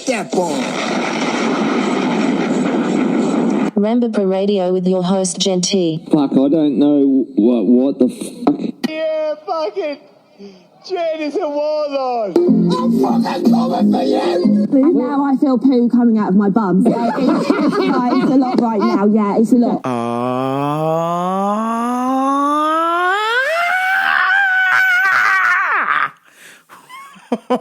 that ball. Rambo Radio with your host, Jen T. Fuck, I don't know what the fuck. Yeah, fucking Jen is a warlord. I'm fucking coming for you. Now I feel poo coming out of my bum. So it's a lot right now. Yeah, it's a lot.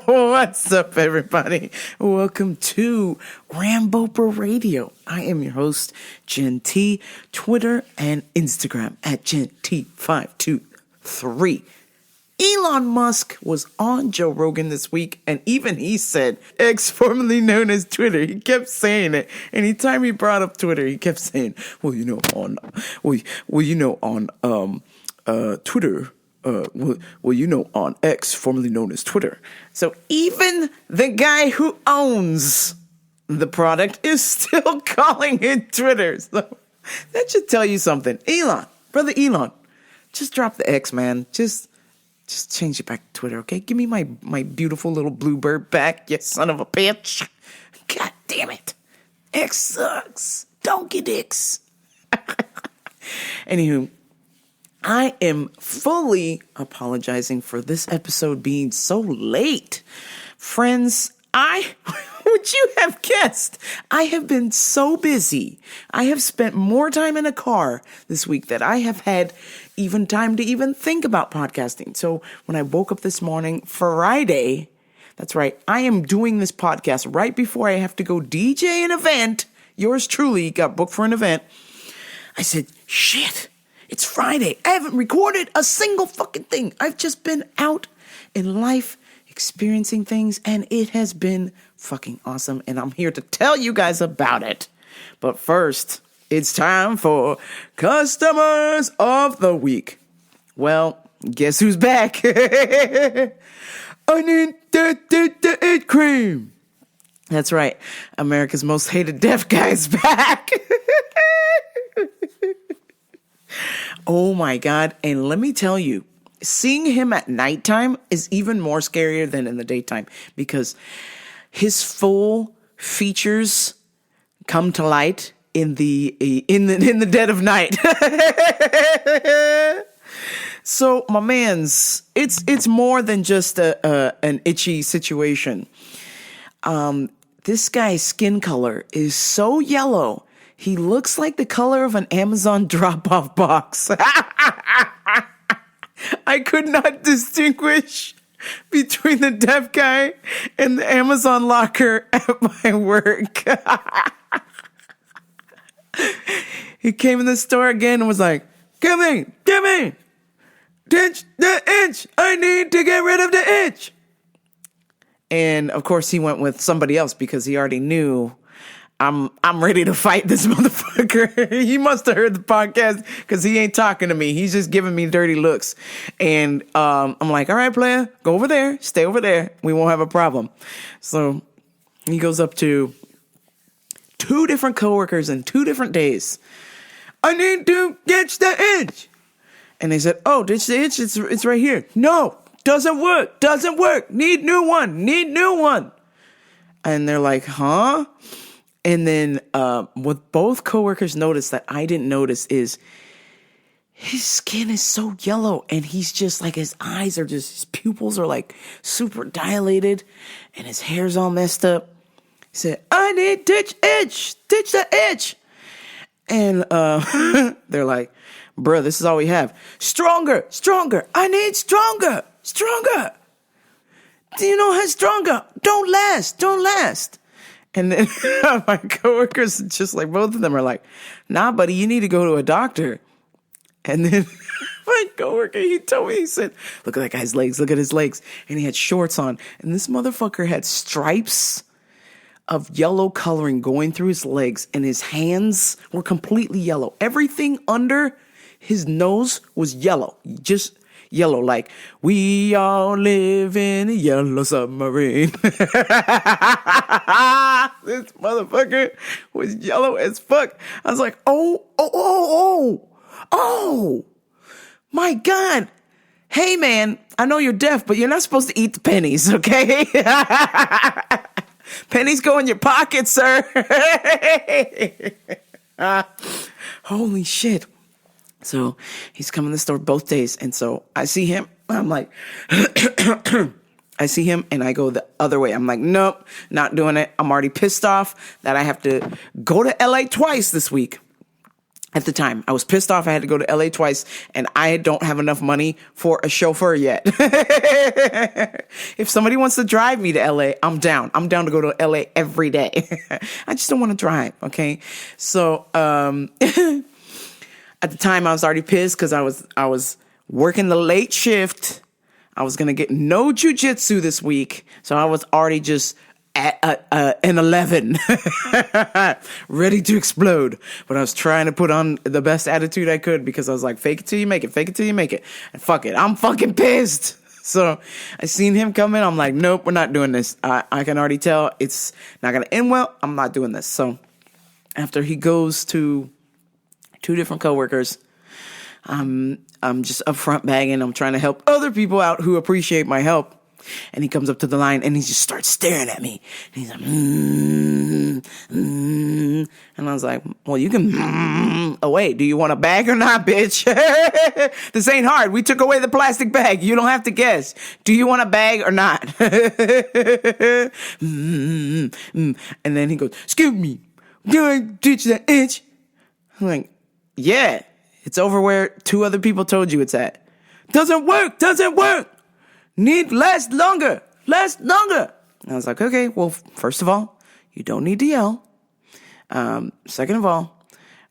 What's up, everybody? Welcome to Rambo Radio. I am your host, Jen T. Twitter and Instagram at Jen T523. Elon Musk was on Joe Rogan this week, and even he said, X, formerly known as Twitter. He kept saying it. Anytime he brought up Twitter, he kept saying, on Twitter. On X, formerly known as Twitter. So even the guy who owns the product is still calling it Twitter. So that should tell you something. Brother Elon, just drop the X, man. Just change it back to Twitter, okay? Give me my beautiful little bluebird back, you son of a bitch. God damn it. X sucks. Donkey dicks. Anywho, I am fully apologizing for this episode being so late. Friends, would you have guessed, I have been so busy. I have spent more time in a car this week than I have had even time to even think about podcasting. So when I woke up this morning, Friday, that's right, I am doing this podcast right before I have to go DJ an event. Yours truly got booked for an event. I said, shit. It's Friday. I haven't recorded a single fucking thing. I've just been out in life experiencing things, and it has been fucking awesome, and I'm here to tell you guys about it. But first, it's time for Customers of the Week. Well, guess who's back? I need the it cream. That's right. America's most hated deaf guy is back. Oh my God. And let me tell you, seeing him at nighttime is even more scarier than in the daytime because his full features come to light in the dead of night. So my man's, it's more than just an itchy situation. This guy's skin color is so yellow. He looks like the color of an Amazon drop-off box. I could not distinguish between the deaf guy and the Amazon locker at my work. He came in the store again and was like, give me, ditch the itch. I need to get rid of the itch. And of course he went with somebody else because he already knew I'm ready to fight this motherfucker. He must have heard the podcast because he ain't talking to me. He's just giving me dirty looks. And I'm like, all right, player, go over there. Stay over there. We won't have a problem. So he goes up to 2 different coworkers in 2 different days. I need to ditch the itch. And they said, oh, ditch the itch? It's right here. No, doesn't work. Need new one. And they're like, huh? And then what both coworkers noticed that I didn't notice is his skin is so yellow and he's just like his pupils are like super dilated and his hair's all messed up. He said, I need ditch the itch. And they're like, bruh, this is all we have. Stronger. I need stronger. Do you know how stronger? Don't last. And then my coworkers, just like both of them are like, nah, buddy, you need to go to a doctor. And then my coworker, he told me, he said, look at that guy's legs. Look at his legs. And he had shorts on. And this motherfucker had stripes of yellow coloring going through his legs. And his hands were completely yellow. Everything under his nose was yellow. Just yellow, like, we all live in a yellow submarine. This motherfucker was yellow as fuck. I was like, oh, my God. Hey, man, I know you're deaf, but you're not supposed to eat the pennies, okay? Pennies go in your pocket, sir. Holy shit. So he's coming to the store both days. And so I see him. I'm like, I see him and I go the other way. I'm like, nope, not doing it. I'm already pissed off that I have to go to LA twice this week. At the time, I was pissed off I had to go to LA twice and I don't have enough money for a chauffeur yet. If somebody wants to drive me to LA, I'm down. I'm down to go to LA every day. I just don't want to drive, okay? So, at the time I was already pissed because I was working the late shift. I was going to get no jujitsu this week. So I was already just at an 11, ready to explode. But I was trying to put on the best attitude I could because I was like, fake it till you make it, fake it till you make it. And fuck it, I'm fucking pissed. So I seen him coming. I'm like, nope, we're not doing this. I can already tell it's not going to end well. I'm not doing this. So after he goes to 2 different coworkers, I'm just up front bagging. I'm trying to help other people out who appreciate my help. And he comes up to the line and he just starts staring at me. And he's like, And I was like, well, you can away. Do you want a bag or not, bitch? This ain't hard. We took away the plastic bag. You don't have to guess. Do you want a bag or not? And then he goes, excuse me, do I ditch that itch? I'm like, yeah, it's over where 2 other people told you it's at. Doesn't work. Need last longer. And I was like, okay, well, first of all, you don't need to yell. Second of all,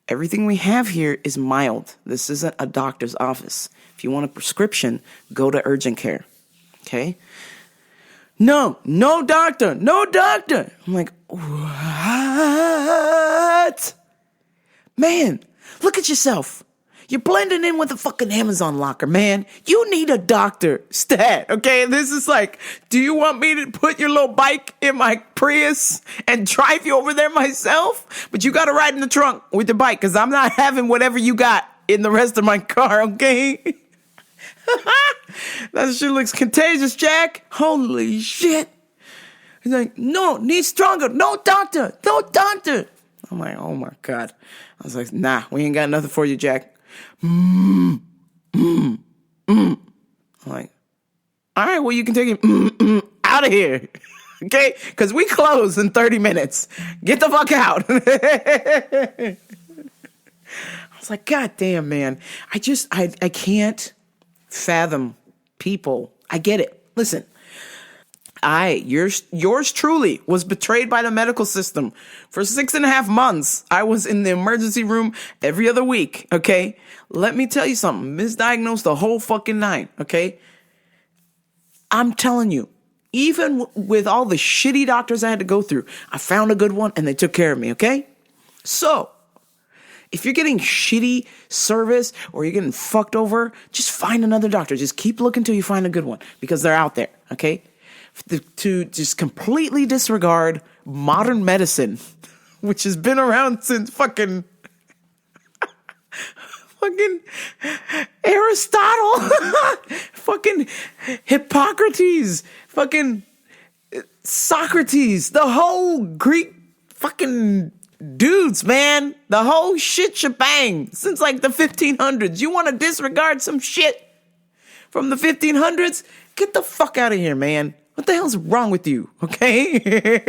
everything we have here is mild. This isn't a doctor's office. If you want a prescription, go to urgent care. Okay? No doctor. I'm like, what? Man, look at yourself. You're blending in with the fucking Amazon locker, man. You need a doctor stat, okay? This is like, do you want me to put your little bike in my Prius and drive you over there myself? But you got to ride in the trunk with the bike because I'm not having whatever you got in the rest of my car, okay? That shit looks contagious, Jack. Holy shit. He's like, no, need stronger. No doctor. I'm like, oh my God. I was like, nah, we ain't got nothing for you, Jack. I'm like, all right, well, you can take him out of here. Okay? Because we close in 30 minutes. Get the fuck out. I was like, God damn, man. I can't fathom people. I get it. Listen, yours truly was betrayed by the medical system. For 6.5 months, I was in the emergency room every other week, okay? Let me tell you something. Misdiagnosed the whole fucking 9, okay? I'm telling you, even with all the shitty doctors I had to go through, I found a good one and they took care of me, okay? So, if you're getting shitty service or you're getting fucked over, just find another doctor. Just keep looking till you find a good one because they're out there, okay? To just completely disregard modern medicine, which has been around since fucking Aristotle, fucking Hippocrates, fucking Socrates, the whole Greek fucking dudes, man, the whole shit shebang since like the 1500s. You want to disregard some shit from the 1500s? Get the fuck out of here, man. What the hell's wrong with you? Okay.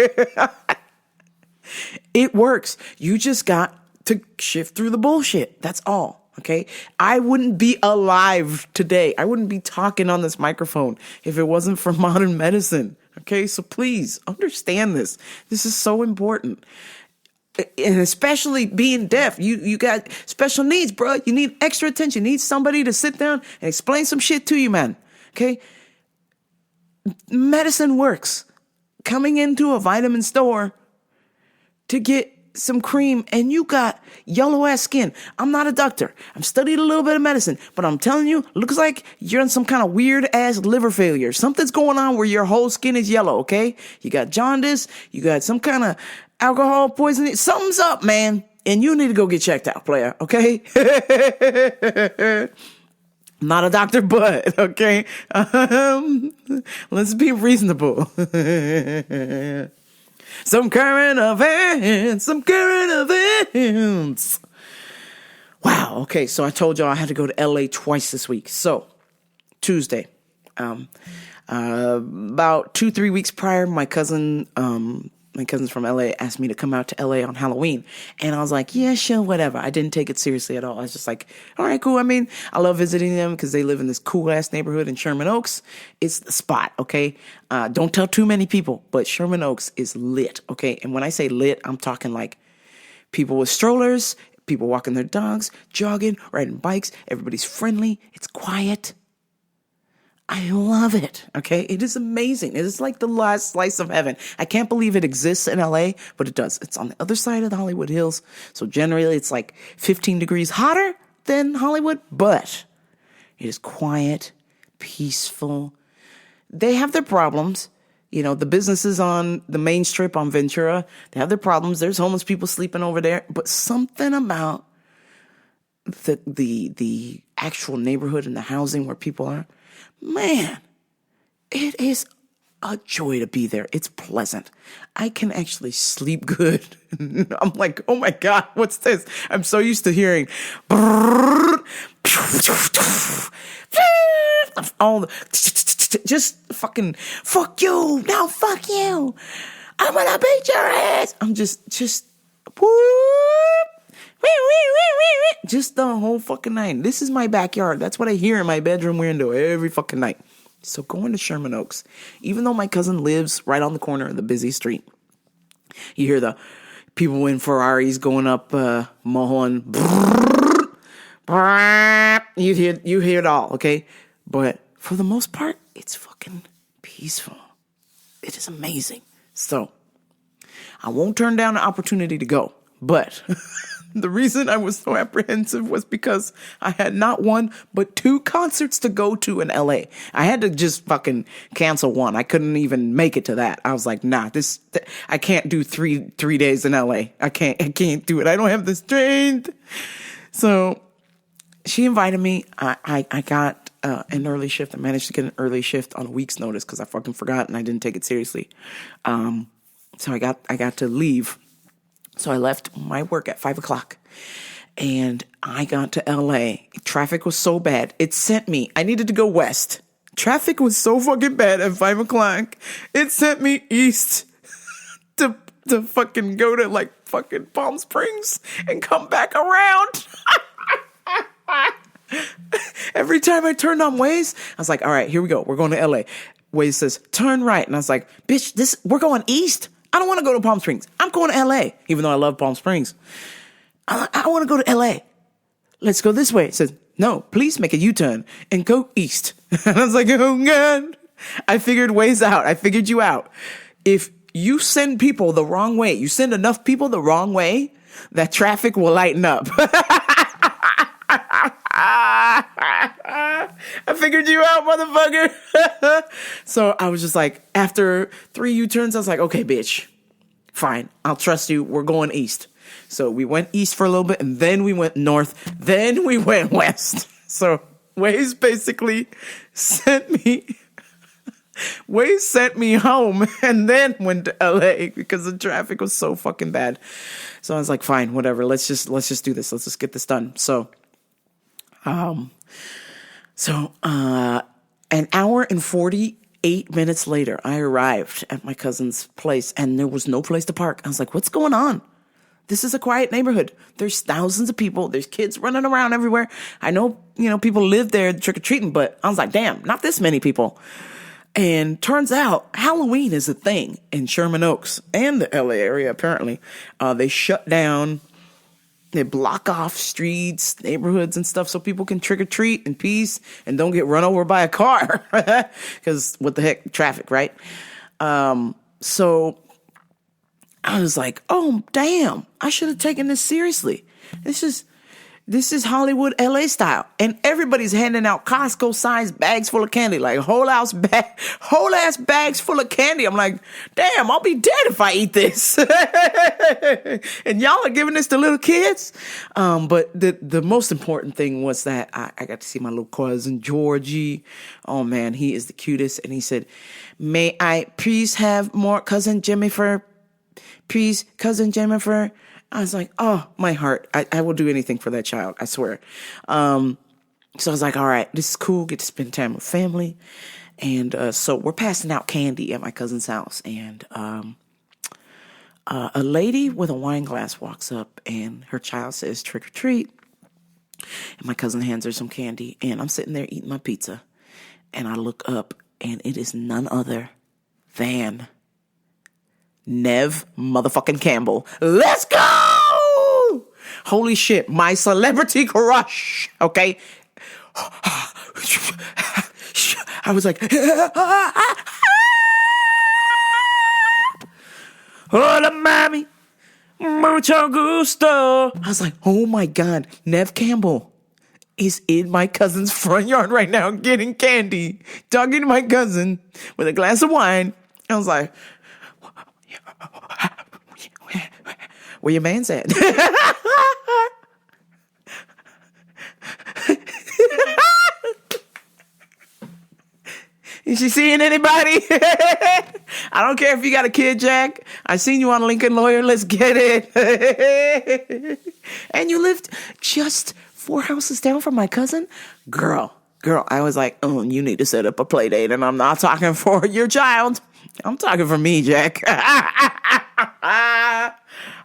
It works. You just got to shift through the bullshit. That's all. Okay. I wouldn't be alive today. I wouldn't be talking on this microphone if it wasn't for modern medicine. Okay. So please understand this. This is so important. And especially being deaf, you got special needs, bro. You need extra attention. You need somebody to sit down and explain some shit to you, man. Okay. Medicine works. Coming into a vitamin store to get some cream and you got yellow ass skin. I'm not a doctor. I've studied a little bit of medicine, but I'm telling you, looks like you're in some kind of weird ass liver failure. Something's going on where your whole skin is yellow, okay? You got jaundice, you got some kind of alcohol poisoning. Something's up, man. And you need to go get checked out, player, okay? Not a doctor, but, okay? Let's be reasonable. Some current events. Wow. Okay. So I told y'all I had to go to LA twice this week. So Tuesday, about 2-3 weeks prior, my cousins from LA asked me to come out to LA on Halloween. And I was like, yeah, sure, whatever. I didn't take it seriously at all. I was just like, all right, cool. I mean, I love visiting them because they live in this cool ass neighborhood in Sherman Oaks. It's the spot, okay? Don't tell too many people, but Sherman Oaks is lit, okay? And when I say lit, I'm talking like people with strollers, people walking their dogs, jogging, riding bikes. Everybody's friendly. It's quiet. I love it, okay? It is amazing. It is like the last slice of heaven. I can't believe it exists in LA, but it does. It's on the other side of the Hollywood Hills, so generally it's like 15 degrees hotter than Hollywood, but it is quiet, peaceful. They have their problems. You know, the businesses on the main strip on Ventura, they have their problems. There's homeless people sleeping over there, but something about the actual neighborhood and the housing where people are, man, it is a joy to be there. It's pleasant. I can actually sleep good. I'm like, oh my God, what's this? I'm so used to hearing all the just fucking fuck you. No, fuck you. I'm gonna beat your ass. I'm just whoop. Just the whole fucking night. This is my backyard. That's what I hear in my bedroom window every fucking night. So going to Sherman Oaks, even though my cousin lives right on the corner of the busy street, you hear the people in Ferraris going up Mulholland. You hear it all, okay? But for the most part, it's fucking peaceful. It is amazing. So I won't turn down the opportunity to go, but the reason I was so apprehensive was because I had not one, but 2 concerts to go to in LA. I had to just fucking cancel one. I couldn't even make it to that. I was like, nah, I can't do three days in LA. I can't do it. I don't have the strength. So she invited me. I got an early shift. I managed to get an early shift on a week's notice because I fucking forgot and I didn't take it seriously. So I got to leave. So I left my work at 5:00 and I got to LA. Traffic was so bad. It sent me, I needed to go west. Traffic was so fucking bad at 5:00. It sent me east to fucking go to like fucking Palm Springs and come back around. Every time I turned on Waze, I was like, all right, here we go. We're going to LA. Waze says, turn right. And I was like, bitch, we're going east. I don't want to go to Palm Springs. I'm going to LA, even though I love Palm Springs. I want to go to LA. Let's go this way. It says, no, please make a U-turn and go east. And I was like, oh God. I figured ways out. I figured you out. If you send people the wrong way, you send enough people the wrong way, that traffic will lighten up. I figured you out, motherfucker. So I was just like, after 3 U-turns, I was like, okay, bitch, fine. I'll trust you. We're going east. So we went east for a little bit, and then we went north. Then we went west. So Waze basically sent me home and then went to LA because the traffic was so fucking bad. So I was like, fine, whatever. Let's just do this. Let's just get this done. So an hour and 48 minutes later, I arrived at my cousin's place and there was no place to park. I was like, what's going on? This is a quiet neighborhood. There's thousands of people. There's kids running around everywhere. I know, people live there trick-or-treating, but I was like, damn, not this many people. And turns out Halloween is a thing in Sherman Oaks and the LA area, apparently. They shut down. They block off streets, neighborhoods and stuff so people can trick-or-treat in peace and don't get run over by a car. Because what the heck, traffic, right? So I was like, oh, damn, I should have taken this seriously. This is Hollywood LA style. And everybody's handing out Costco-sized bags full of candy, like whole ass bags full of candy. I'm like, damn, I'll be dead if I eat this. And y'all are giving this to little kids. But the most important thing was that I got to see my little cousin, Georgie. Oh, man, he is the cutest. And he said, may I please have more cousin Jennifer Please, cousin Jennifer. I was like, oh, my heart. I will do anything for that child. I swear. So I was like, all right, this is cool. Get to spend time with family. And so we're passing out candy at my cousin's house. And a lady with a wine glass walks up and her child says, trick or treat. And my cousin hands her some candy. And I'm sitting there eating my pizza. And I look up and it is none other than Nev motherfucking Campbell. Let's go! Holy shit, my celebrity crush. Okay? I was like, hola, mami, mucho gusto. I was like, oh my God, Nev Campbell is in my cousin's front yard right now getting candy, talking to my cousin with a glass of wine. I was like, where your man's at? Is she seeing anybody? I don't care if you got a kid, Jack. I seen you on Lincoln Lawyer. Let's get it. And you lived just 4 houses down from my cousin? Girl. I was like, oh, you need to set up a play date. And I'm not talking for your child. I'm talking for me, Jack. I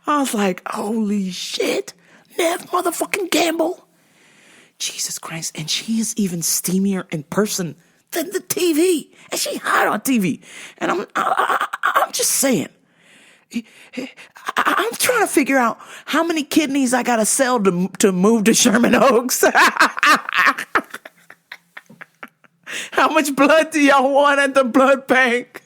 was like, holy shit. Nev motherfucking Campbell. Jesus Christ. And she is even steamier in person than the TV. And she hot on TV. And I'm just saying. I'm trying to figure out how many kidneys I gotta sell to move to Sherman Oaks. How much blood do y'all want at the blood bank?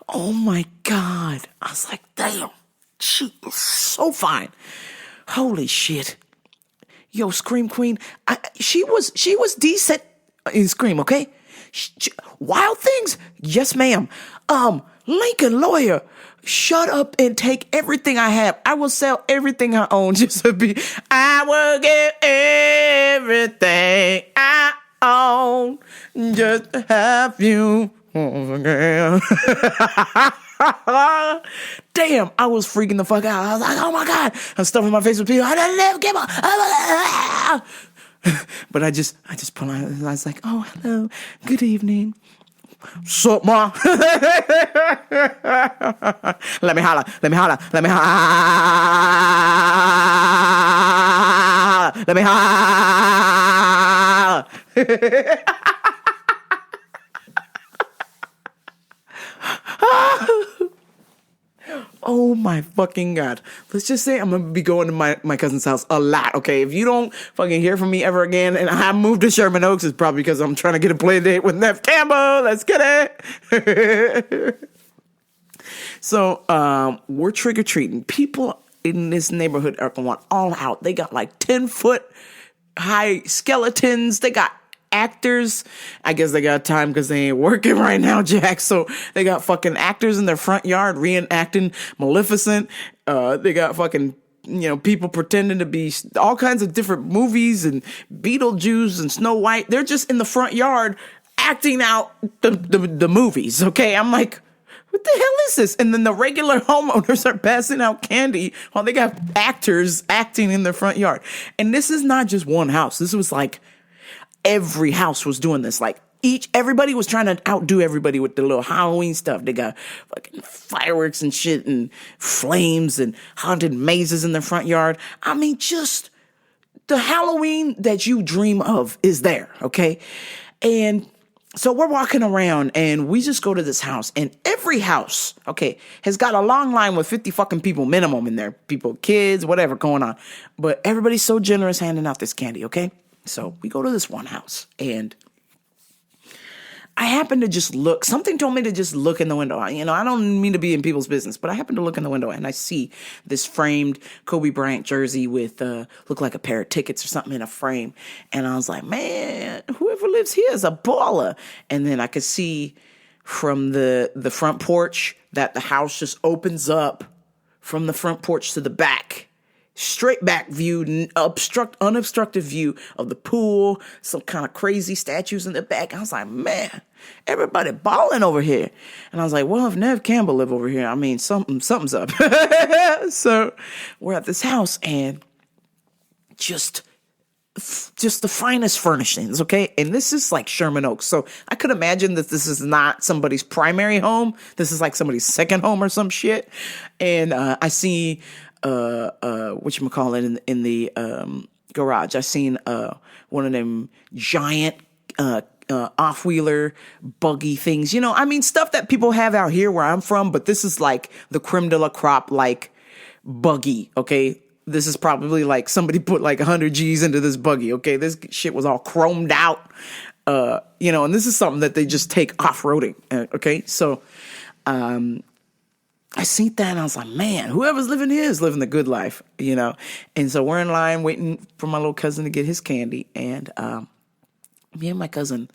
Oh my God. I was like, damn, she is so fine. Holy shit. Yo, Scream Queen, she was decent in Scream, okay? Wild Things, yes, ma'am. Lincoln Lawyer, shut up and take everything I have. I will sell everything I own just to be. I will give everything I own just to have you again. Damn, I was freaking the fuck out. I was like, oh my God. I'm stuffing my face with people. I didn't live, give up. But I just put on, I was like, oh, hello, good evening. Sup, ma? Let me holla. Oh my fucking God. Let's just say I'm going to be going to my cousin's house a lot, okay? If you don't fucking hear from me ever again and I moved to Sherman Oaks, it's probably because I'm trying to get a play date with Nev Campbell. Let's get it. So, we're trick-or-treating. People in this neighborhood are going all out. They got like 10-foot high skeletons. They got actors. I guess they got time because they ain't working right now, Jack. So they got fucking actors in their front yard reenacting Maleficent. They got fucking, people pretending to be all kinds of different movies and Beetlejuice and Snow White. They're just in the front yard acting out the movies. Okay. I'm like, what the hell is this? And then the regular homeowners are passing out candy while they got actors acting in their front yard. And this is not just one house. This was like, every house was doing this. Like everybody was trying to outdo everybody with the little Halloween stuff. They got fucking fireworks and shit and flames and haunted mazes in the front yard. I mean, just the Halloween that you dream of is there. Okay. And so we're walking around and we just go to this house, and every house, okay, has got a long line with 50 fucking people minimum in there. People, kids, whatever going on. But everybody's so generous handing out this candy. Okay. So we go to this one house, and I happened to just look. Something told me to just look in the window. I don't mean to be in people's business, but I happened to look in the window, and I see this framed Kobe Bryant jersey with look like a pair of tickets or something in a frame. And I was like, man, whoever lives here is a baller. And then I could see from the front porch that the house just opens up from the front porch to the back. straight back view, unobstructed view of the pool, some kind of crazy statues in the back. I was like, man, everybody balling over here. And I was like, well, if Nev Campbell live over here, I mean, something's up. So we're at this house and just the finest furnishings, okay? And this is like Sherman Oaks. So I could imagine that this is not somebody's primary home. This is like somebody's second home or some shit. And I see whatchamacallit in the garage. I seen one of them giant off-wheeler buggy things. You know, I mean, stuff that people have out here where I'm from, but this is like the creme de la crop, like buggy, okay? This is probably like somebody put like 100 G's into this buggy, okay? This shit was all chromed out, you know, and this is something that they just take off-roading, okay? So I seen that and I was like, man, whoever's living here is living the good life, you know? And so we're in line waiting for my little cousin to get his candy. And me and my cousin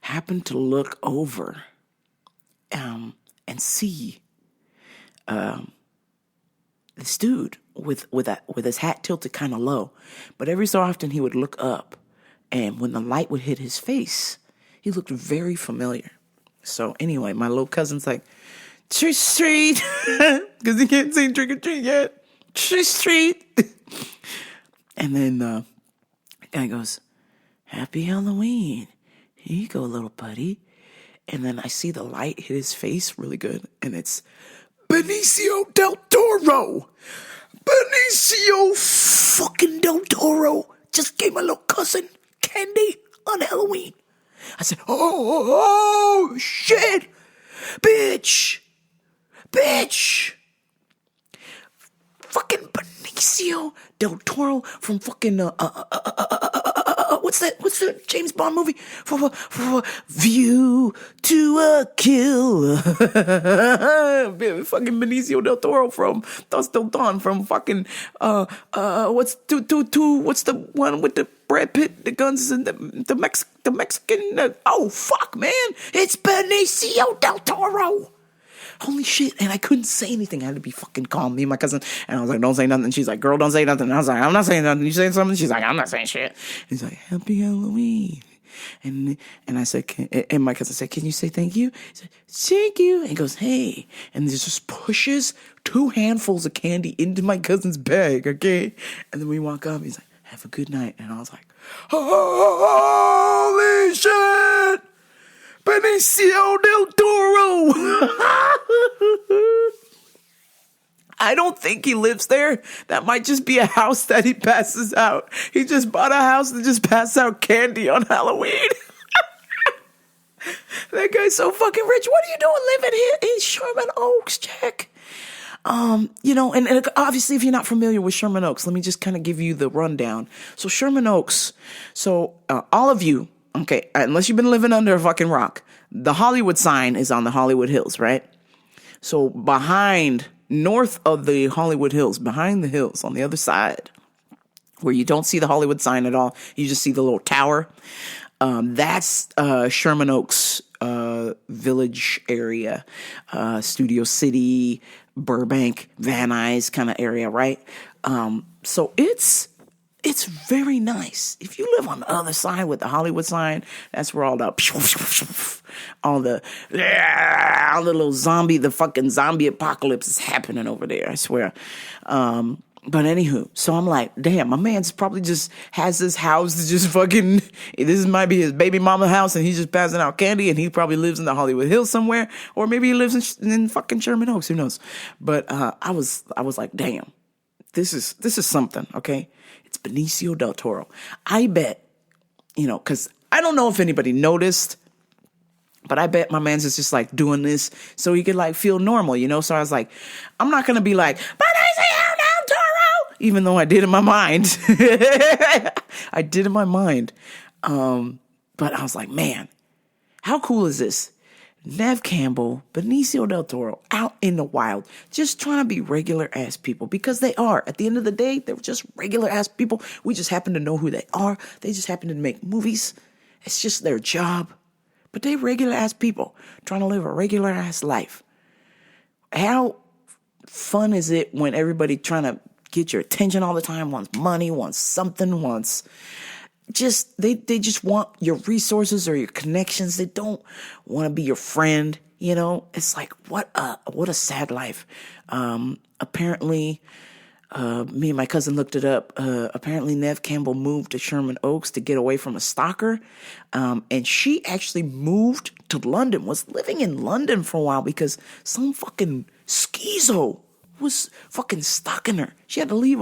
happened to look over and see this dude with his hat tilted kind of low. But every so often he would look up, and when the light would hit his face, he looked very familiar. So anyway, my little cousin's like, trick or treat, because he can't say trick or treat yet. Trick or treat. And then the guy goes, happy Halloween. Here you go, little buddy. And then I see the light hit his face really good, and it's Benicio del Toro. Benicio fucking del Toro just gave my little cousin candy on Halloween. I said, oh shit, bitch. Fucking Benicio del Toro from fucking what's the James Bond movie? For View to a Kill. Fucking Benicio del Toro from Dos Del Don from fucking what's the one with the Brad Pitt, the guns, and the Mexican? Oh fuck, man! It's Benicio del Toro. Holy shit. And I couldn't say anything. I had to be fucking calm. Me and my cousin. And I was like, don't say nothing. She's like, girl, don't say nothing. And I was like, I'm not saying nothing. You saying something? She's like, I'm not saying shit. And he's like, happy Halloween. And I said, and my cousin said, can you say thank you? He said, thank you. And he goes, hey. And he just pushes 2 handfuls of candy into my cousin's bag, okay? And then we walk up. He's like, have a good night. And I was like, holy shit. Benicio del Toro. I don't think he lives there. That might just be a house that he passes out. He just bought a house to just pass out candy on Halloween. That guy's so fucking rich. What are you doing living here in Sherman Oaks, Jack? You know, and obviously if you're not familiar with Sherman Oaks, let me just kind of give you the rundown. So Sherman Oaks, all of you, okay, unless you've been living under a fucking rock, the Hollywood sign is on the Hollywood Hills, right? So north of the Hollywood Hills, behind the hills on the other side, where you don't see the Hollywood sign at all, you just see the little tower. That's Sherman Oaks Village area, Studio City, Burbank, Van Nuys kind of area, right? So it's very nice. If you live on the other side with the Hollywood sign, that's where all the little the fucking zombie apocalypse is happening over there, I swear. But anywho, so I'm like, damn, my man's probably just has this house to just fucking, this might be his baby mama house and he's just passing out candy and he probably lives in the Hollywood Hills somewhere, or maybe he lives in fucking Sherman Oaks, who knows? But I was like, damn, this is something, okay? It's Benicio del Toro. I bet, you know, because I don't know if anybody noticed, but I bet my man's is just like doing this so he could like feel normal, you know? So I was like, I'm not going to be like, Benicio del Toro, even though I did in my mind. I did in my mind. But I was like, man, how cool is this? Nev Campbell, Benicio del Toro, out in the wild, just trying to be regular ass people, because they are. At the end of the day, they're just regular ass people. We just happen to know who they are. They just happen to make movies. It's just their job. But they regular ass people trying to live a regular ass life. How fun is it when everybody trying to get your attention all the time, wants money, wants something, wants just, they just want your resources or your connections. They don't want to be your friend. You know, it's like, what a sad life. Apparently, me and my cousin looked it up. Apparently Nev Campbell moved to Sherman Oaks to get away from a stalker. And she actually moved to London, was living in London for a while because some fucking schizo was fucking stalking her. She had to leave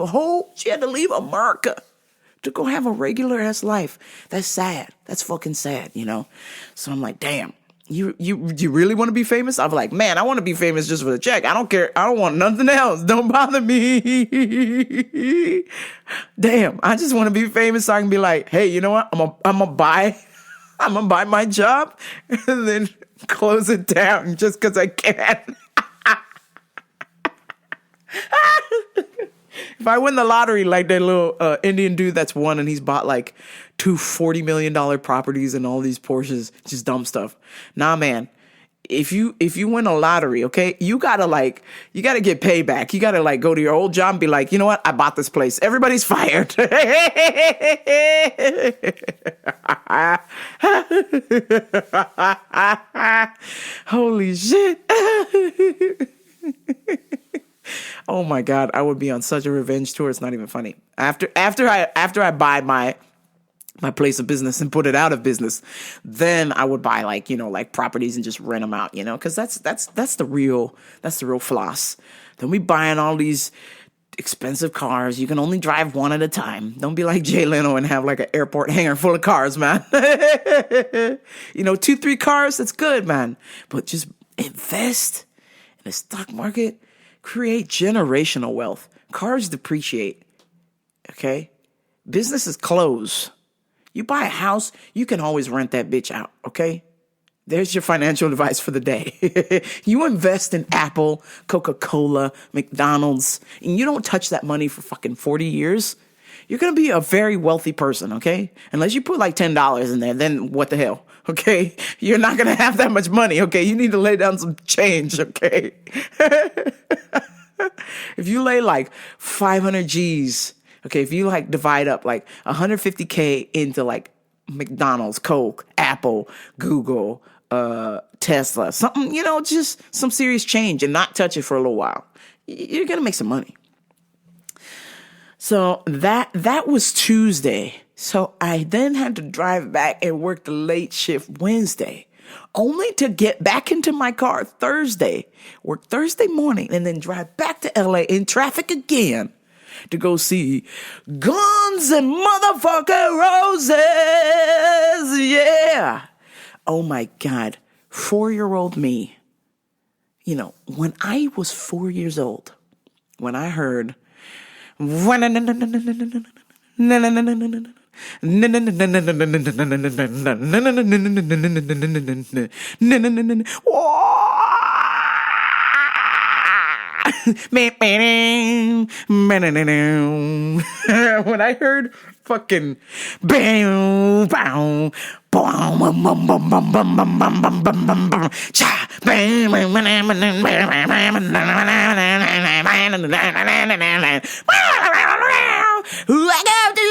America to go have a regular ass life. That's sad. That's fucking sad, you know? So I'm like, damn. You really want to be famous? I'm like, man, I want to be famous just for the check. I don't care. I don't want nothing else. Don't bother me. Damn, I just want to be famous so I can be like, hey, you know what? I'm gonna buy my job and then close it down just because I can. If I win the lottery like that little Indian dude that's won and he's bought like two $40 million properties and all these Porsches, just dumb stuff. Nah, man. If you win a lottery, okay, you gotta get payback. You gotta like go to your old job and be like, you know what? I bought this place. Everybody's fired. Holy shit. Oh my God, I would be on such a revenge tour. It's not even funny. After I buy my place of business and put it out of business, then I would buy like properties and just rent them out, because that's the real floss. Then we buying all these expensive cars. You can only drive one at a time. Don't be like Jay Leno and have like an airport hangar full of cars, man. 2-3 cars, that's good, man. But just invest in the stock market. Create generational wealth. Cars depreciate. Okay? Businesses close. You buy a house, you can always rent that bitch out. Okay? There's your financial advice for the day. You invest in Apple, Coca-Cola, McDonald's, and you don't touch that money for fucking 40 years. You're going to be a very wealthy person, okay? Unless you put like $10 in there, then what the hell? Okay? You're not going to have that much money, okay? You need to lay down some change, okay? If you lay like 500 G's, okay, if you like divide up like 150K into like McDonald's, Coke, Apple, Google, Tesla, something, just some serious change and not touch it for a little while, you're going to make some money. So that was Tuesday. So I then had to drive back and work the late shift Wednesday, only to get back into my car Thursday, work Thursday morning, and then drive back to LA in traffic again to go see Guns and motherfucking Roses. Yeah. Oh my God. 4-year-old me. When I was 4 years old, when I heard when I heard fucking bam, bam, bam, bam, bam, bam, bam, bam, bam, bam, bam, bam, bam,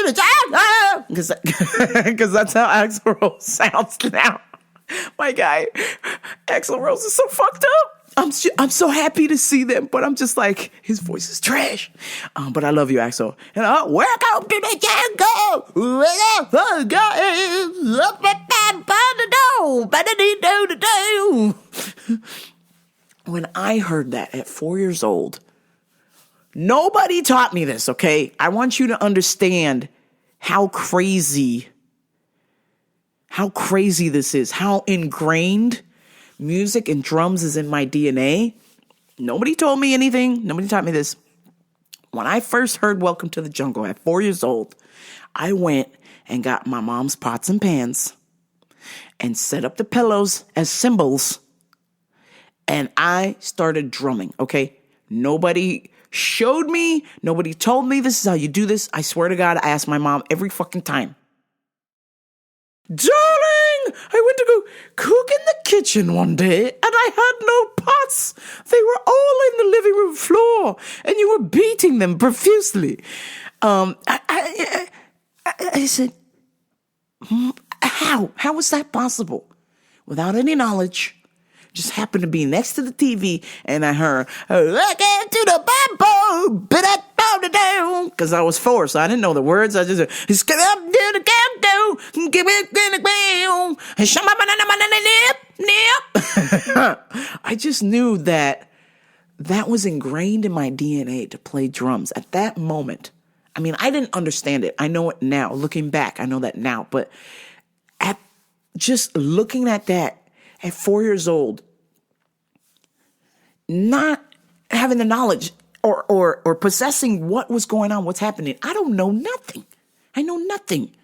cha, bam, because that's how Axl Rose sounds now. My guy, Axl Rose is so fucked up. I'm so happy to see them, but I'm just like, his voice is trash. But I love you, Axl. And welcome to the jungle. When I heard that at 4 years old, nobody taught me this, okay? I want you to understand how crazy this is, how ingrained music and drums is in my DNA. Nobody told me anything. Nobody taught me this. When I first heard Welcome to the Jungle at 4 years old, I went and got my mom's pots and pans and set up the pillows as cymbals. And I started drumming, okay? Nobody showed me. Nobody told me this is how you do this. I swear to God, I asked my mom every fucking time. Darling, I went to go cook in the kitchen one day, and I had no pots. They were all in the living room floor, and you were beating them profusely. I said, how was that possible? Without any knowledge, just happened to be next to the TV, and I heard, look into the Bible, because I was 4, so I didn't know the words. I just get up to the countdown, give it the ground, I just knew that was ingrained in my DNA to play drums at that moment. I mean, I didn't understand it. I know it now. Looking back, I know that now. But at just looking at that at 4 years old, not having the knowledge or possessing what was going on, what's happening, I don't know nothing. I know nothing.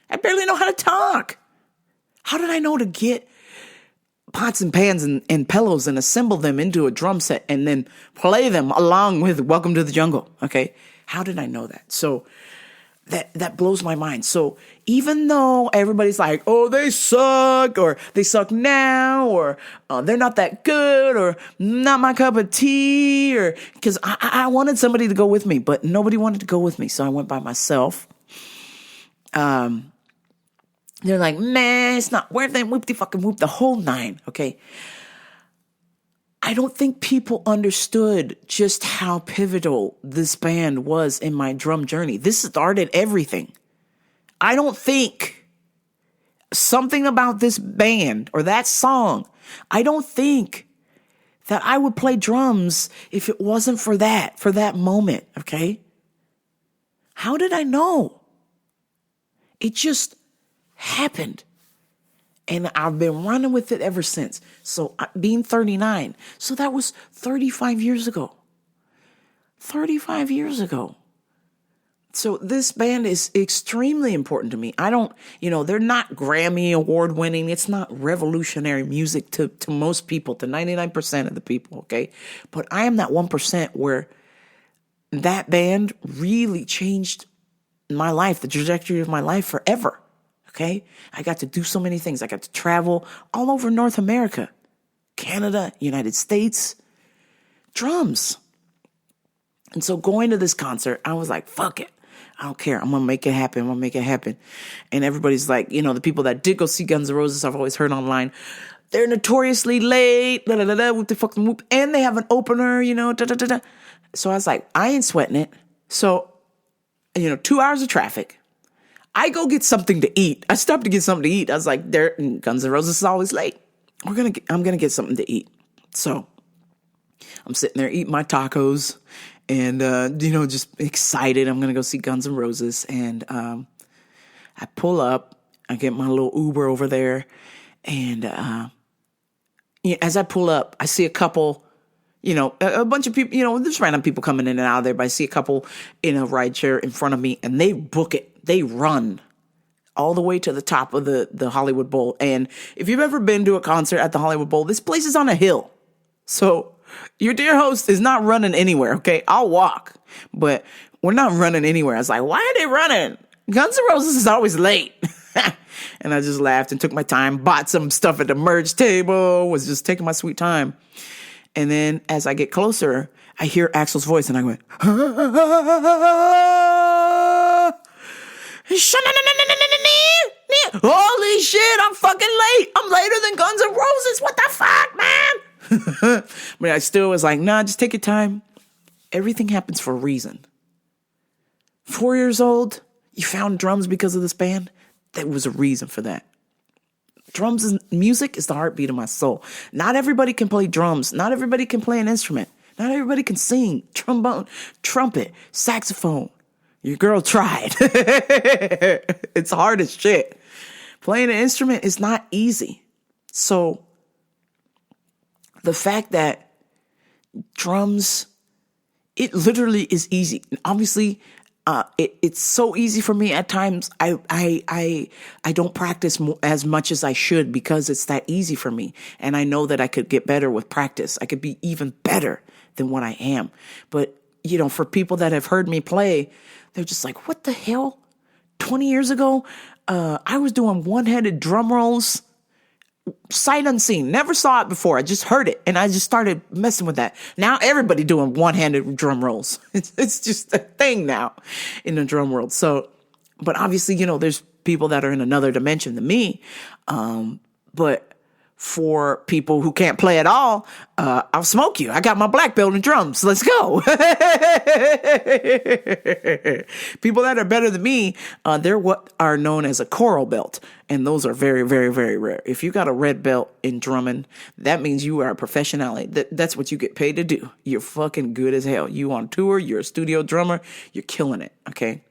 I barely know how to talk. How did I know to get pots and pans and pillows and assemble them into a drum set and then play them along with Welcome to the Jungle? Okay. How did I know that? So that blows my mind. So even though everybody's like, oh, they suck, or they suck now, or they're not that good, or not my cup of tea, or because I wanted somebody to go with me, but nobody wanted to go with me. So I went by myself. They're like, man, it's not worth it. Whoop-de fucking whoop, the whole 9. Okay. I don't think people understood just how pivotal this band was in my drum journey. This started everything. I don't think something about this band or that song, I don't think that I would play drums if it wasn't for that moment, okay? How did I know? It just happened. And I've been running with it ever since. So being 39, so that was 35 years ago. 35 years ago. So this band is extremely important to me. I don't, they're not Grammy award winning. It's not revolutionary music to most people, to 99% of the people, okay? But I am that 1% where that band really changed my life, the trajectory of my life forever. Okay, I got to do so many things. I got to travel all over North America, Canada, United States, drums. And so going to this concert, I was like, fuck it. I don't care. I'm going to make it happen. I'm going to make it happen. And everybody's like, the people that did go see Guns N' Roses, I've always heard online, they're notoriously late, whoop the fucking whoop. And they have an opener, So I was like, I ain't sweating it. So, 2 hours of traffic. I go get something to eat. I stopped to get something to eat. I was like, Guns N' Roses is always late. I'm going to get something to eat. So I'm sitting there eating my tacos and, just excited. I'm going to go see Guns N' Roses. And I pull up. I get my little Uber over there. And as I pull up, I see a couple, a bunch of people, there's random people coming in and out of there. But I see a couple in a ride share in front of me and they book it. They run all the way to the top of the Hollywood Bowl. And if you've ever been to a concert at the Hollywood Bowl, this place is on a hill. So your dear host is not running anywhere, okay? I'll walk, but we're not running anywhere. I was like, why are they running? Guns N' Roses is always late. And I just laughed and took my time, bought some stuff at the merch table, was just taking my sweet time. And then as I get closer, I hear Axl's voice and I went, holy shit, I'm fucking late. I'm later than Guns N' Roses. What the fuck, man? But I still was like, nah, just take your time. Everything happens for a reason. 4 years old, you found drums because of this band. There was a reason for that. Drums and music is the heartbeat of my soul. Not everybody can play drums. Not everybody can play an instrument. Not everybody can sing, trombone, trumpet, saxophone. Your girl tried. It's hard as shit. Playing an instrument is not easy. So the fact that drums, it literally is easy. Obviously, it's so easy for me at times. I don't practice as much as I should because it's that easy for me. And I know that I could get better with practice. I could be even better than what I am. But, for people that have heard me play, they're just like, what the hell? 20 years ago, I was doing one-handed drum rolls sight unseen. Never saw it before. I just heard it, and I just started messing with that. Now everybody doing one-handed drum rolls. It's just a thing now in the drum world. So, but obviously, there's people that are in another dimension than me. But for people who can't play at all, I'll smoke you. I got my black belt in drums. Let's go. People that are better than me, they're what are known as a choral belt. And those are very, very, very rare. If you got a red belt in drumming, that means you are a professional. That's what you get paid to do. You're fucking good as hell. You on tour, you're a studio drummer, you're killing it, okay?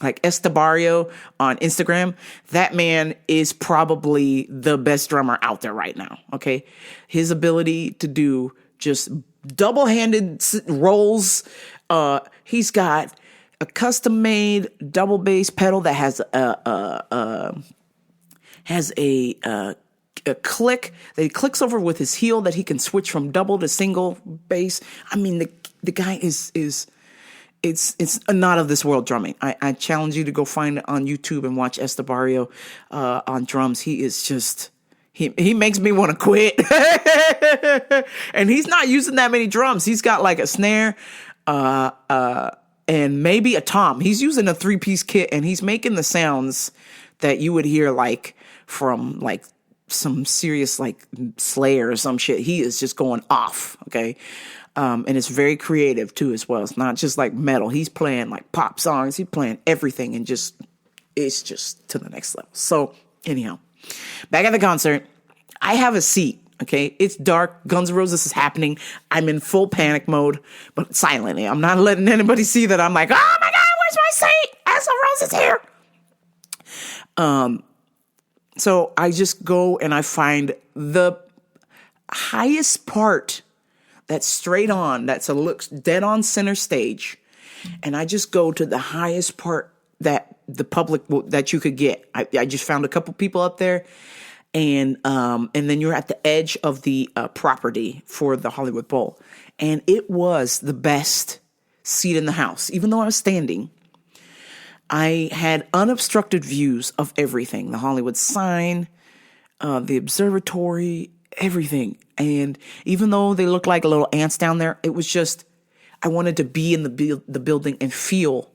Like Estebario on Instagram, that man is probably the best drummer out there right now, okay? His ability to do just double-handed rolls. He's got a custom-made double bass pedal that has a click that he clicks over with his heel that he can switch from double to single bass. I mean, the guy is it's not of this world drumming. I challenge you to go find it on YouTube and watch Estebario on drums. He is just he makes me want to quit. And he's not using that many drums. He's got like a snare and maybe a tom. He's using a 3-piece kit, and he's making the sounds that you would hear like from like some serious like Slayer or some shit. He is just going off, okay? And it's very creative too as well. It's not just like metal. He's playing like pop songs. He's playing everything, and it's just to the next level. So anyhow, back at the concert, I have a seat. Okay, it's dark. Guns N' Roses is happening. I'm in full panic mode, but silently. I'm not letting anybody see that I'm like, oh my God, where's my seat? Axl Rose is here. So I just go and I find the highest part that's straight on, looks dead on center stage. And I just go to the highest part that the public that you could get. I just found a couple people up there, and then you're at the edge of the property for the Hollywood Bowl. And it was the best seat in the house. Even though I was standing, I had unobstructed views of everything. The Hollywood sign, the observatory, everything. And even though they looked like little ants down there, it was just, I wanted to be in the building and feel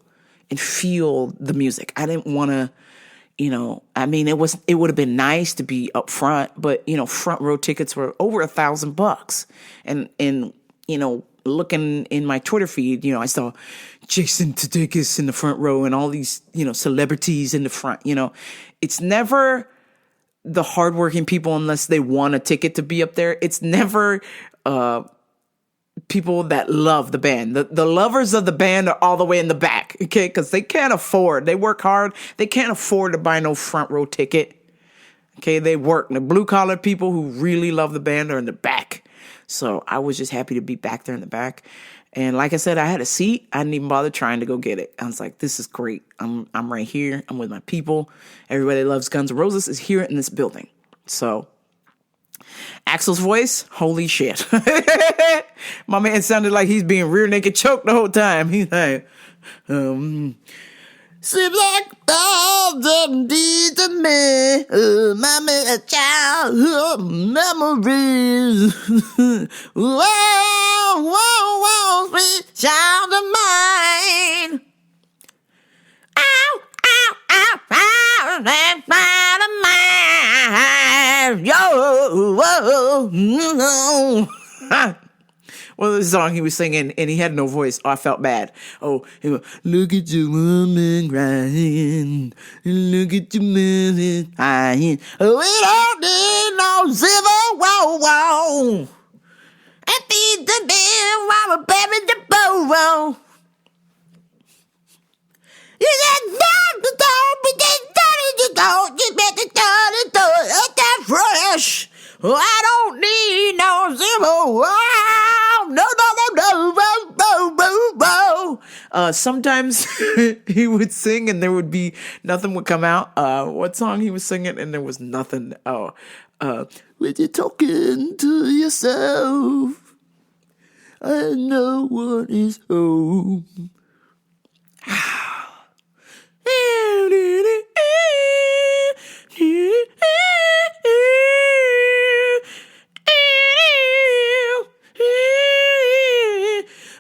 the music. I didn't want to, it would have been nice to be up front, but front row tickets were over $1,000. And looking in my Twitter feed, I saw Jason Sudeikis in the front row and all these, celebrities in the front. It's never the hardworking people unless they want a ticket to be up there. It's never people that love the band. The lovers of the band are all the way in the back, okay? Because they can't afford. They work hard. They can't afford to buy no front row ticket. Okay, they work. The blue collar people who really love the band are in the back. So I was just happy to be back there in the back. And like I said, I had a seat. I didn't even bother trying to go get it. I was like, this is great. I'm right here. I'm with my people. Everybody that loves Guns N' Roses is here in this building. So Axl's voice, holy shit. My man sounded like he's being rear naked choked the whole time. He's like, seems like all them deeds of me, my childhood memories. Whoa, whoa, whoa, sweet child of mine. Ow, ow, ow, ow, that child of mine. Yo, whoa, no. Well, the song he was singing, and he had no voice. Oh, I felt bad. Oh, he went, look at your woman crying. Look at your man crying. We don't need no civil war. And feed the man while we're burying the burrow. You said, don't be dirty, you better turn it at that fresh. I don't need no civil war. No. Sometimes he would sing and there would be nothing would come out. What song he was singing and there was nothing. When you're talking to yourself, and no one is home.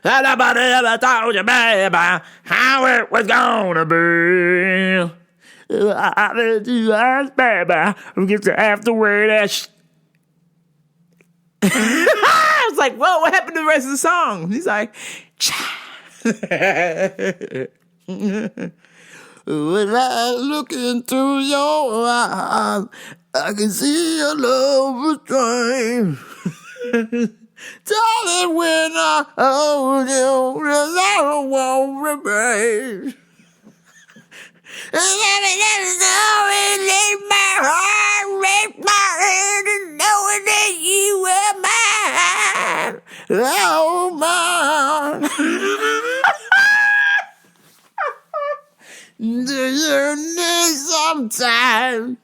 Nobody ever told you, baby, how it was gonna be. I bet you ask, baby, we get to have to wear that I was like, whoa, what happened to the rest of the song? He's like, when I look into your eyes, I can see your love was trying. Darling, when I hold you, I don't want to break. Let my heart break my head and knowing that you were mine. Oh, mine. Do you need some time?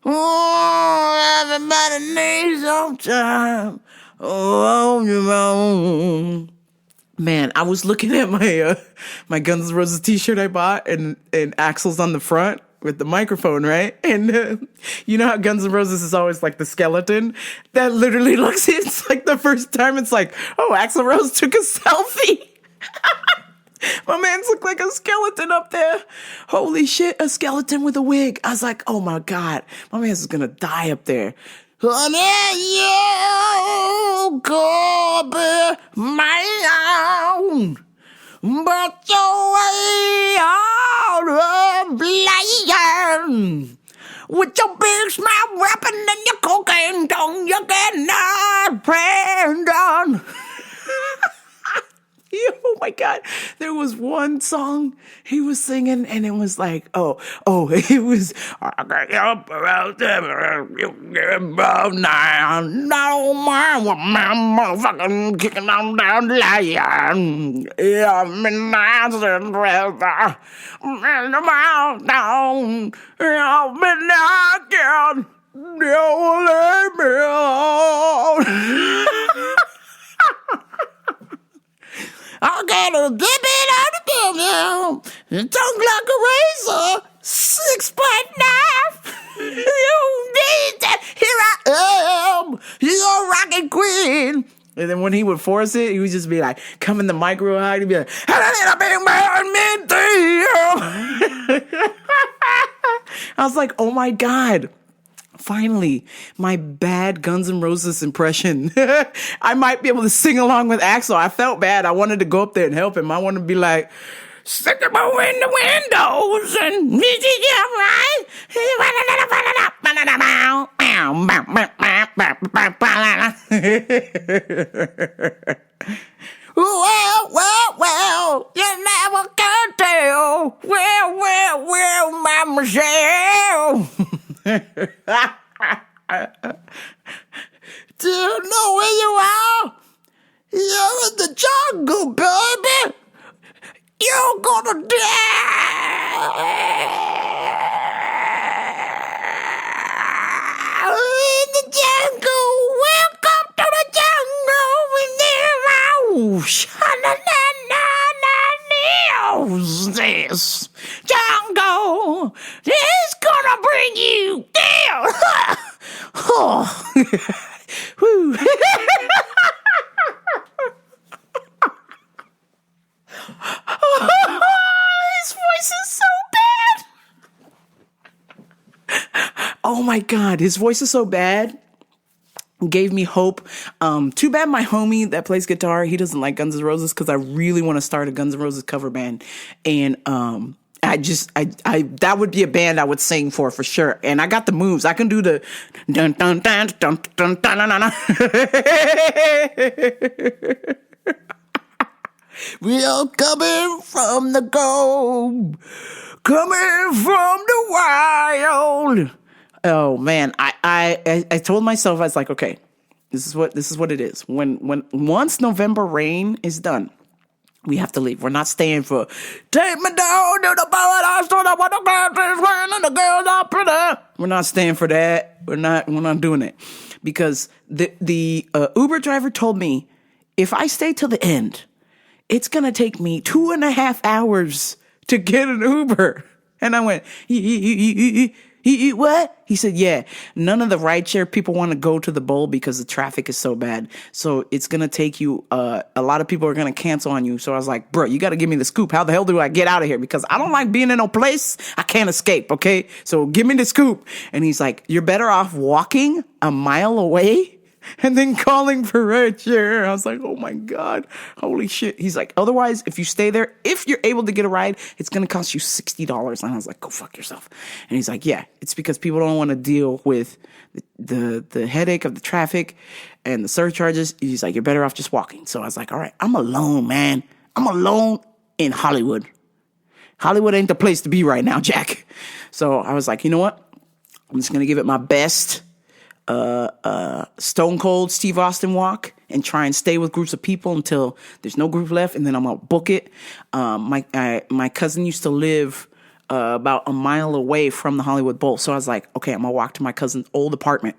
Oh, everybody needs some time. Oh, on your own. Man, I was looking at my my Guns N' Roses t-shirt I bought, and Axl's on the front with the microphone, right? And you know how Guns N' Roses is always like the skeleton? That literally looks, it's like the first time it's like, oh, Axl Rose took a selfie. My man's look like a skeleton up there. Holy shit, a skeleton with a wig. I was like, oh my God, my man's gonna die up there. Honey, you could be my own, but your way out of playing. With your big smile rapping and your cocaine tongue, you cannot pray done. Oh my God. There was one song he was singing and it was like, it was, I got up around there, you get above now, no man with my motherfucking kicking on down the line. Yeah, I'm in nice and brother, in the mountain, I've been knocking, don't let me alone. I got a dip it out of the tongue like a razor, 6.9. You need that. Here I am, you're rockin' queen. And then when he would force it, he would just be like, come in the mic real high, he'd be like, I was like, oh my God. Finally, my bad Guns N' Roses impression. I might be able to sing along with Axl. I felt bad. I wanted to go up there and help him. I wanted to be like, stick them in the windows and right. Well, you never can tell. Well, my Michelle. Do you know where you are? You're in the jungle, baby. You're gonna die. In the jungle. Welcome to the jungle. This jungle is gonna bring you down. Oh. Woo. His voice is so bad. Oh my God, his voice is so bad. Gave me hope. Too bad my homie that plays guitar, he doesn't like Guns N' Roses because I really want to start a Guns N' Roses cover band. And I that would be a band I would sing for sure. And I got the moves. I can do the dun dun dun dun dun dun dun dun. We are coming from the gold, coming from the wild. Oh man, I told myself, I was like, okay, this is what it is. When once November rain is done, we have to leave. We're not staying for take me down to the paradise to the water and the girls are pretty. We're not staying for that. We're not doing it because the Uber driver told me if I stay till the end, it's gonna take me 2.5 hours to get an Uber. And I went, What? He said, yeah, none of the rideshare people want to go to the bowl because the traffic is so bad. So it's going to take you, a lot of people are going to cancel on you. So I was like, bro, you got to give me the scoop. How the hell do I get out of here? Because I don't like being in no place I can't escape, okay? So give me the scoop. And he's like, you're better off walking a mile away and then calling for rideshare. I was like, oh my God, holy shit. He's like, otherwise, if you stay there, if you're able to get a ride, it's going to cost you $60. And I was like, go fuck yourself. And he's like, yeah, it's because people don't want to deal with the headache of the traffic and the surcharges. He's like, you're better off just walking. So I was like, all right, I'm alone, man. I'm alone in Hollywood. Hollywood ain't the place to be right now, Jack. So I was like, you know what? I'm just going to give it my best Stone Cold Steve Austin walk and try and stay with groups of people until there's no group left, and then I'm gonna book it. My cousin used to live about a mile away from the Hollywood Bowl, so I was like, okay, I'm gonna walk to my cousin's old apartment,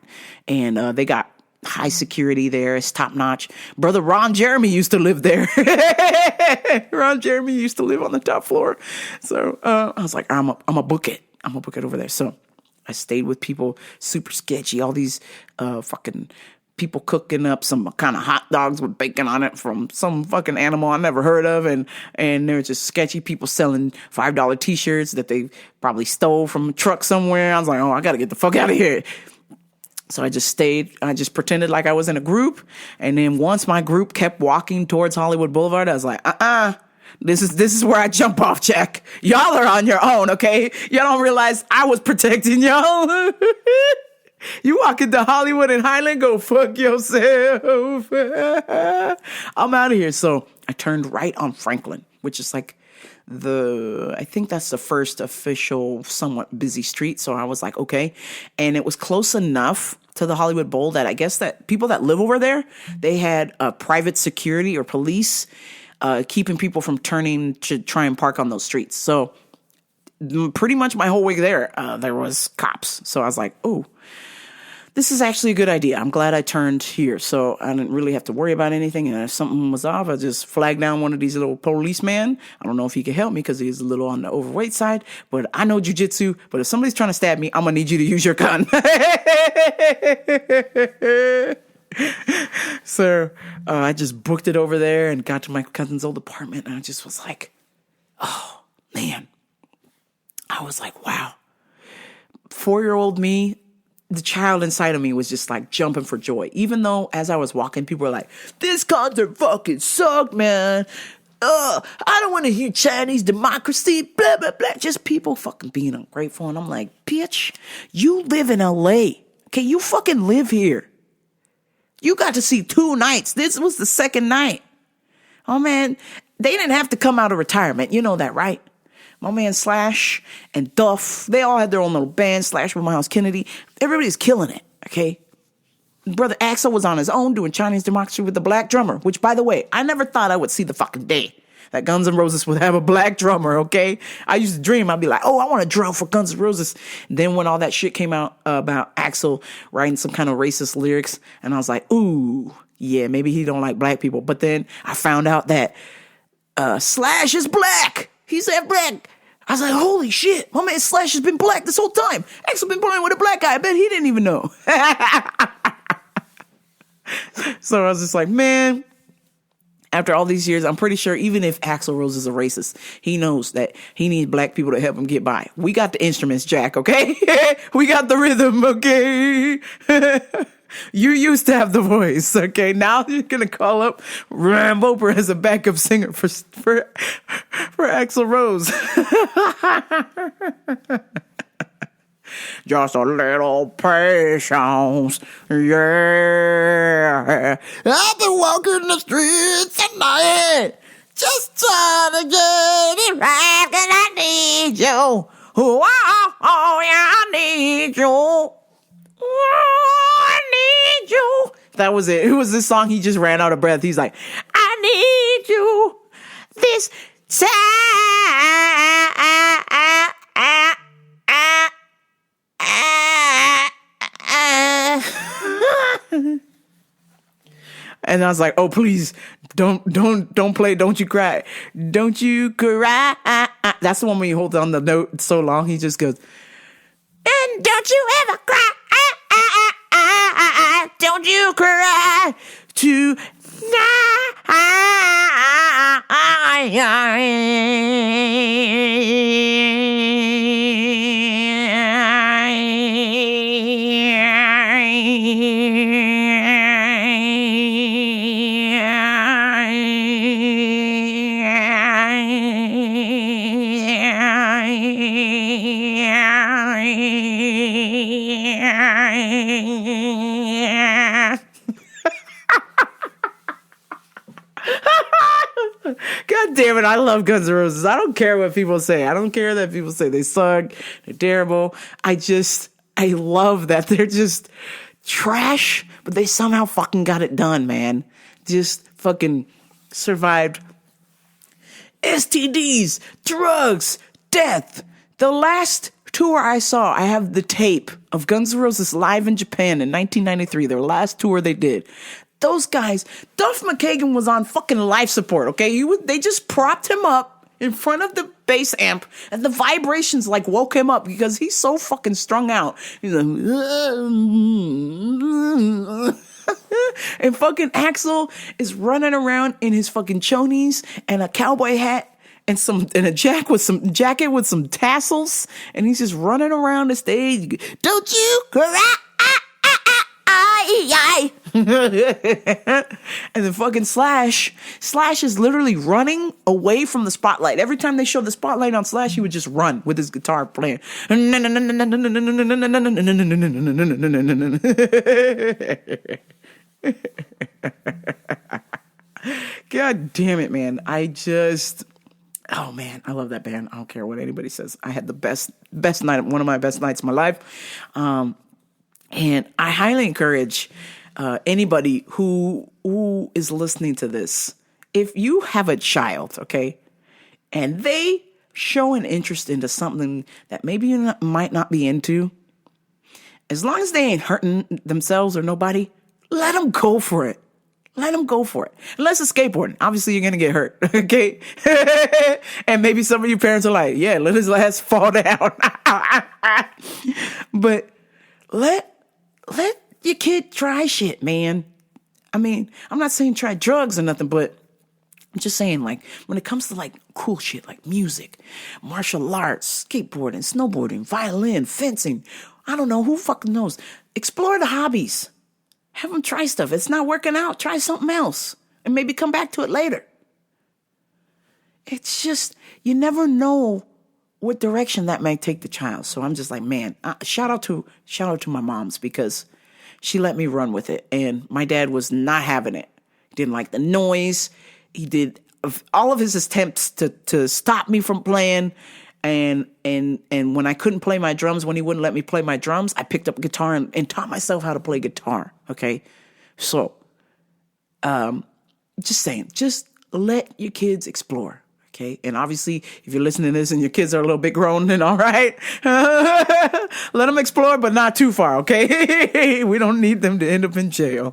and they got high security there. It's top notch. Brother Ron Jeremy used to live there. Ron Jeremy used to live on the top floor. So I was like, I'm gonna book it. I'm gonna book it over there. So I stayed with people super sketchy. All these fucking people cooking up some kind of hot dogs with bacon on it from some fucking animal I never heard of. And they're just sketchy people selling $5 t-shirts that they probably stole from a truck somewhere. I was like, oh, I got to get the fuck out of here. So I just stayed. I just pretended like I was in a group. And then once my group kept walking towards Hollywood Boulevard, I was like, This is where I jump off, Jack. Y'all are on your own, okay? Y'all don't realize I was protecting y'all. You walk into Hollywood and Highland, go fuck yourself. I'm out of here. So I turned right on Franklin, which is like I think that's the first official somewhat busy street. So I was like, okay. And it was close enough to the Hollywood Bowl that I guess that people that live over there, they had private security or police keeping people from turning to try and park on those streets. So pretty much my whole week there was cops. So I was like, oh, this is actually a good idea. I'm glad I turned here. So I didn't really have to worry about anything. And if something was off, I just flagged down one of these little policemen. I don't know if he could help me because he's a little on the overweight side, but I know jujitsu. But if somebody's trying to stab me, I'm going to need you to use your gun. So I just booked it over there and got to my cousin's old apartment. And I just was like, oh, man. I was like, wow. 4-year-old me, the child inside of me was just like jumping for joy. Even though as I was walking, people were like, this concert fucking sucked, man. I don't want to hear Chinese democracy, blah, blah, blah. Just people fucking being ungrateful. And I'm like, bitch, you live in LA. Okay, you fucking live here. You got to see 2 nights. This was the second night. Oh, man, they didn't have to come out of retirement. You know that, right? My man Slash and Duff, they all had their own little band. Slash with Miles Kennedy. Everybody's killing it, okay? Brother Axel was on his own doing Chinese democracy with the black drummer, which, by the way, I never thought I would see the fucking day that Guns N' Roses would have a black drummer, okay? I used to dream. I'd be like, oh, I want to drum for Guns N' Roses. And then when all that shit came out about Axel writing some kind of racist lyrics, and I was like, ooh, yeah, maybe he don't like black people. But then I found out that Slash is black. He's half black. I was like, holy shit, my man Slash has been black this whole time. Axel been playing with a black guy. I bet he didn't even know. So I was just like, man, after all these years, I'm pretty sure even if Axl Rose is a racist, he knows that he needs black people to help him get by. We got the instruments, Jack, okay? We got the rhythm, okay? You used to have the voice, okay? Now you're gonna call up Rambo as a backup singer for Axl Rose. Just a little patience, yeah. I've been walking the streets tonight, just trying to get it right, 'cause I need you. Oh, yeah, I need you. Oh, I need you. That was it. It was this song. He just ran out of breath. He's like, I need you this time. And I was like, oh, please, don't play Don't You Cry. Don't you cry. That's the one when you hold on the note so long. He just goes, And don't you ever cry. Don't you cry God damn it, I love Guns N' Roses. I don't care what people say. I don't care that people say they suck, they're terrible. I love that they're just trash, but they somehow fucking got it done, man. Just fucking survived STDs, drugs, death. The last tour I saw, I have the tape of Guns N' Roses live in Japan in 1993, their last tour they did. Those guys, Duff McKagan was on fucking life support, okay? They just propped him up in front of the bass amp, and the vibrations like woke him up because he's so fucking strung out. He's like, and fucking Axl is running around in his fucking chonies and a cowboy hat and a jacket with some tassels, and he's just running around the stage. Don't you cry. And then fucking Slash is literally running away from the spotlight. Every time they show the spotlight on Slash, he would just run with his guitar playing. God damn it, man. Oh man, I love that band. I don't care what anybody says. I had the best night, one of my best nights of my life. And I highly encourage anybody who is listening to this, if you have a child, okay, and they show an interest into something that maybe you might not be into, as long as they ain't hurting themselves or nobody, let them go for it. Let them go for it. Unless it's skateboarding. Obviously, you're going to get hurt, okay? And maybe some of you parents are like, yeah, let his ass fall down. But let your kid try shit, man. I mean, I'm not saying try drugs or nothing, but I'm just saying, like, when it comes to, like, cool shit, like music, martial arts, skateboarding, snowboarding, violin, fencing, I don't know, who fucking knows? Explore the hobbies. Have them try stuff. It's not working out. Try something else and maybe come back to it later. It's just, you never know what direction that may take the child. So I'm just like, man, shout out to my moms, because she let me run with it. And my dad was not having it. He didn't like the noise. He did all of his attempts to stop me from playing. And when I couldn't play my drums, when he wouldn't let me play my drums, I picked up a guitar and taught myself how to play guitar. Okay. So, just saying, just let your kids explore. Okay. And obviously, if you're listening to this and your kids are a little bit grown, then all right, let them explore, but not too far. Okay. We don't need them to end up in jail.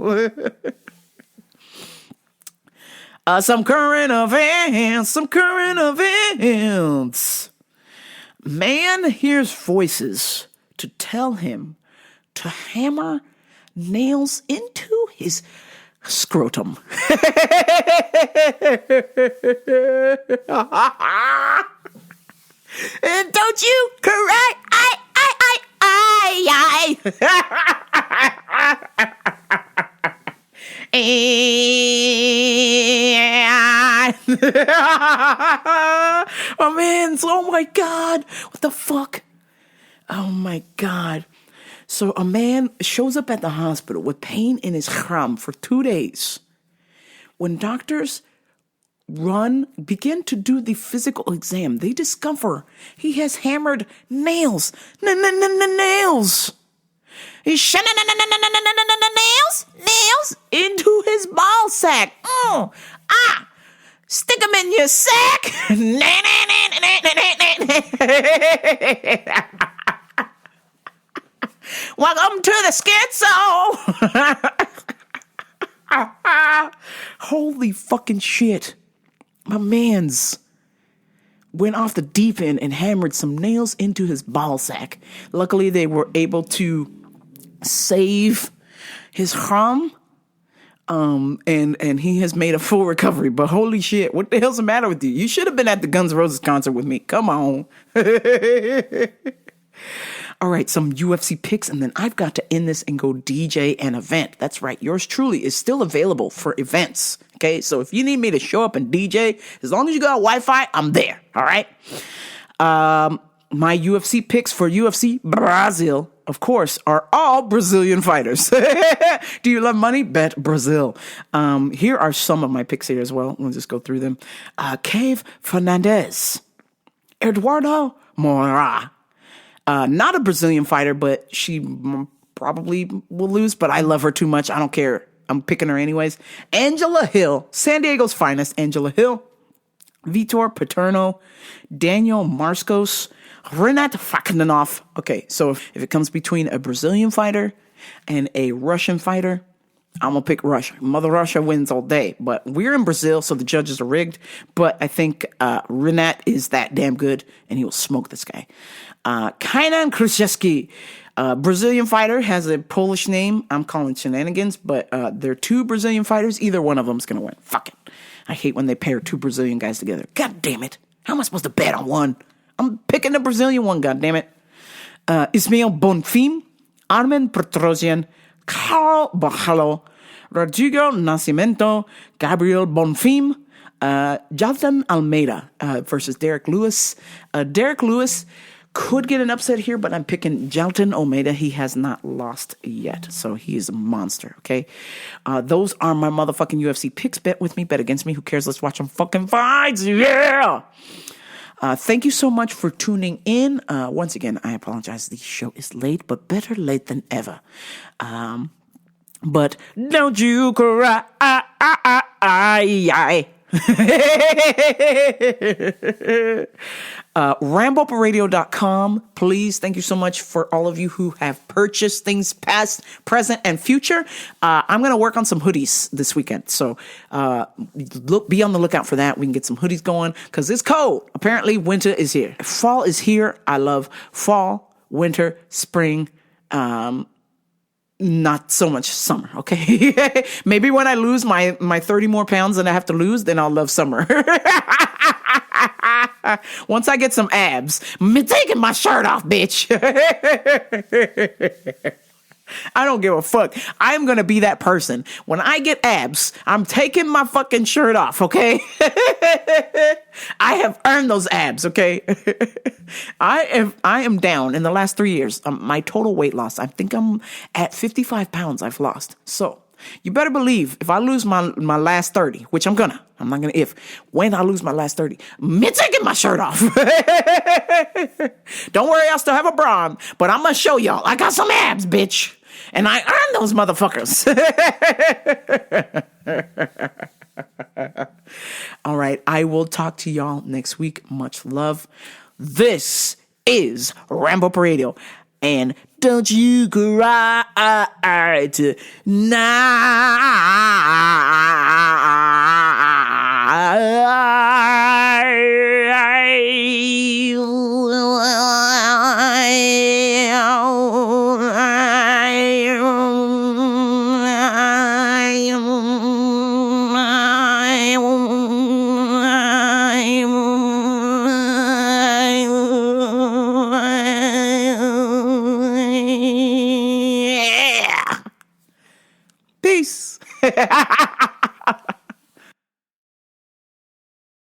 Some current events. Man hears voices to tell him to hammer nails into his scrotum. And don't you cry, I. Oh man, oh my God, what the fuck? Oh my God. So a man shows up at the hospital with pain in his khram for 2 days. When doctors begin to do the physical exam, they discover he has hammered nails. Nails. He's nails into his ball sack. Stick them in your sack. Welcome to the schizo. Holy fucking shit. My man's. went off the deep end and hammered some nails into his ball sack. Luckily, they were able to save his ham. And he has made a full recovery, but holy shit, what the hell's the matter with you? You should have been at the Guns N' Roses concert with me. Come on. All right, some UFC picks, and then I've got to end this and go DJ an event. That's right. Yours truly is still available for events. Okay, so if you need me to show up and DJ, as long as you got Wi-Fi, I'm there. All right. My UFC picks for UFC Brazil, of course, are all Brazilian fighters. Do you love money? Bet Brazil. Here are some of my picks here as well. We'll just go through them. Cave Fernandez. Eduardo Moura. Not a Brazilian fighter, but she probably will lose, but I love her too much. I don't care. I'm picking her anyways. Angela Hill. San Diego's finest, Angela Hill. Vitor Paterno. Daniel Marcos. Renat Fakhanov. Okay, so if it comes between a Brazilian fighter and a Russian fighter, I'm going to pick Russia. Mother Russia wins all day. But we're in Brazil, so the judges are rigged. But I think Renat is that damn good, and he will smoke this guy. Kainan Krzyzewski, Brazilian fighter, has a Polish name. I'm calling shenanigans, but they're two Brazilian fighters. Either one of them is going to win. Fuck it. I hate when they pair two Brazilian guys together. God damn it. How am I supposed to bet on one? I'm picking the Brazilian one, goddammit. Ismael Bonfim, Armen Petrosian, Carl Bajalo, Rodrigo Nascimento, Gabriel Bonfim, Jalton Almeida versus Derek Lewis. Derek Lewis could get an upset here, but I'm picking Jalton Almeida. He has not lost yet, so he is a monster, okay? Those are my motherfucking UFC picks. Bet with me, bet against me. Who cares? Let's watch some fucking fights. Yeah! Thank you so much for tuning in. Once again, I apologize. The show is late, but better late than ever. But don't you cry. RamboParadio.com. Please, thank you so much for all of you who have purchased things past, present, and future. I'm going to work on some hoodies this weekend. So be on the lookout for that. We can get some hoodies going because it's cold. Apparently, winter is here. Fall is here. I love fall, winter, spring, not so much summer, okay? Maybe when I lose my 30 more pounds than I have to lose, then I'll love summer. Once I get some abs, I'm taking my shirt off, bitch. I don't give a fuck. I'm going to be that person. When I get abs, I'm taking my fucking shirt off, okay? I have earned those abs, okay? I am down in the last 3 years. My total weight loss, I think I'm at 55 pounds I've lost. So you better believe if I lose my last 30, which I'm not gonna if, when I lose my last 30, I'm taking my shirt off. Don't worry, I still have a bra on, but I'm gonna show y'all I got some abs, bitch. And I earned those motherfuckers. All right, I will talk to y'all next week. Much love. This is Rambo Radio. And don't you cry Peace.